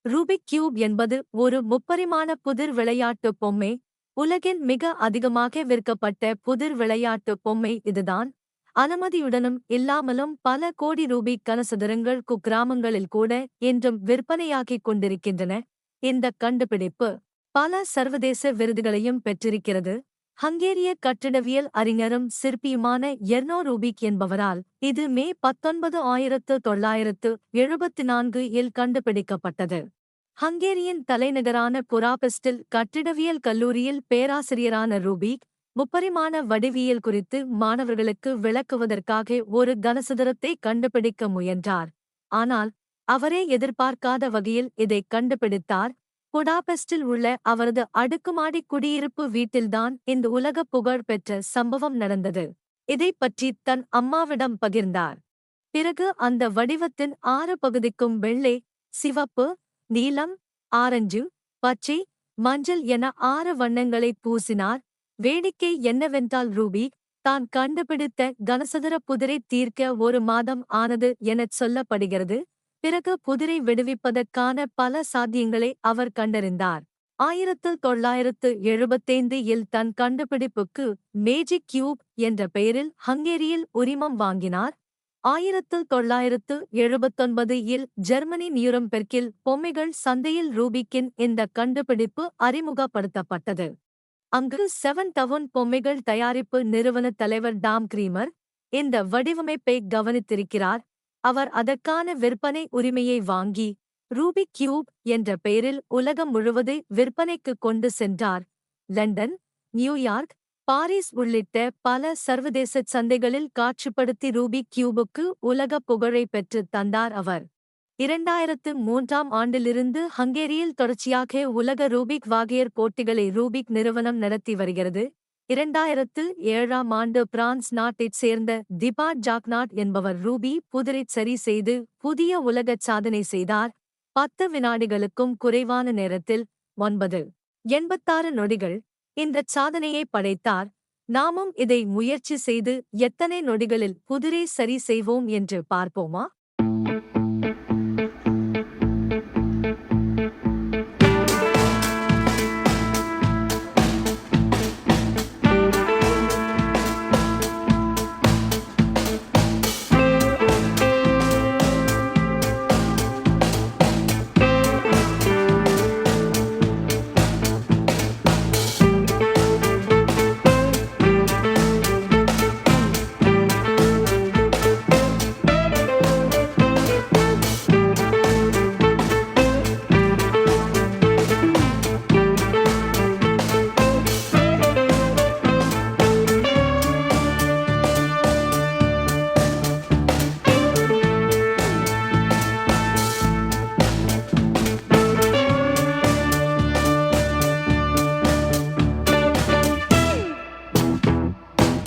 Rubik cube என்பது ஒரு முப்பரிமாண புதிர் விளையாட்டு பொம்மை. உலகின் மிக அதிகமாக விற்கப்பட்ட புதிர் விளையாட்டு பொம்மை இதுதான். அனுமதியுடனும் இல்லாமலும் பல கோடி ரூபிக் கனசதுரங்கள் குக்கிராமங்களில் கூட இன்றும் விற்பனையாகிக் கொண்டிருக்கின்றன. இந்த கண்டுபிடிப்பு பல சர்வதேச விருதுகளையும் பெற்றிருக்கிறது. ஹங்கேரிய கட்டிடவியல் அறிஞரும் சிற்பியுமான எர்னோ ரூபிக் என்பவரால் இது மே 19 1974 இல் கண்டுபிடிக்கப்பட்டது. ஹங்கேரியின் தலைநகரான புடாபெஸ்டில் கட்டிடவியல் கல்லூரியில் பேராசிரியரான ரூபிக் முப்பரிமாண வடிவியல் குறித்து மாணவர்களுக்கு விளக்குவதற்காக ஒரு கனசதுரத்தை கண்டுபிடிக்க முயன்றார். ஆனால் அவரே எதிர்பார்க்காத வகையில் இதை கண்டுபிடித்தார். புடாபெஸ்டில் உள்ள அவரது அடுக்குமாடி குடியிருப்பு வீட்டில்தான் இந்த உலக புகழ் பெற்ற சம்பவம் நடந்தது. இதைப் பற்றி தன் அம்மாவிடம் பகிர்ந்தார். பிறகு அந்த வடிவத்தின் 6 பகுதிக்கும் வெள்ளை, சிவப்பு, நீலம், ஆரஞ்சு, பச்சை, மஞ்சள் என 6 வண்ணங்களை பூசினார். வேடிக்கை என்னவென்றால் ரூபிக் தான் கண்டுபிடித்த கனசதுர புதிரை தீர்க்க 1 மாதம் ஆனது எனச் சொல்லப்படுகிறது. பிறகு புதிரை விடுவிப்பதற்கான பல சாத்தியங்களை அவர் கண்டறிந்தார். 1975 இல் தன் கண்டுபிடிப்புக்கு மேஜிக் கியூப் என்ற பெயரில் ஹங்கேரியில் உரிமம் வாங்கினார். 1979 இல் ஜெர்மனி நியூரம்பெர்க்கில் பொம்மைகள் சந்தையில் ரூபிக்கின் இந்த கண்டுபிடிப்பு அறிமுகப்படுத்தப்பட்டது. அங்கு 7 டவுன் பொம்மைகள் தயாரிப்பு நிறுவன தலைவர் டாம் கிரீமர் இந்த வடிவமைப்பை கவனித்திருக்கிறார். அவர் அதற்கான விற்பனை உரிமையை வாங்கி ரூபிக் கியூப் என்ற பெயரில் உலகம் முழுவதை விற்பனைக்கு கொண்டு சென்றார். லண்டன், நியூயார்க், பாரிஸ் உள்ளிட்ட பல சர்வதேச சந்தைகளில் காட்சிப்படுத்தி ரூபிக் கியூபுக்கு உலக புகழை பெற்றுத் தந்தார் அவர். 2003ஆம் ஆண்டிலிருந்து ஹங்கேரியில் தொடர்ச்சியாக உலக ரூபிக் வாகியர் போட்டிகளை ரூபிக் நிறுவனம் நடத்தி வருகிறது. 2007ஆம் ஆண்டு பிரான்ஸ் நாட்டைச் சேர்ந்த திபாட் ஜாக்நாட் என்பவர் ரூபி புதிரைச் சரி செய்து புதிய உலகச் சாதனை செய்தார். 10 வினாடிகளுக்கும் குறைவான நேரத்தில் 9.86 நொடிகள் இந்தச் சாதனையை படைத்தார். நாமும் இதை முயற்சி செய்து எத்தனை நொடிகளில் புதிரை சரி செய்வோம் என்று பார்ப்போமா?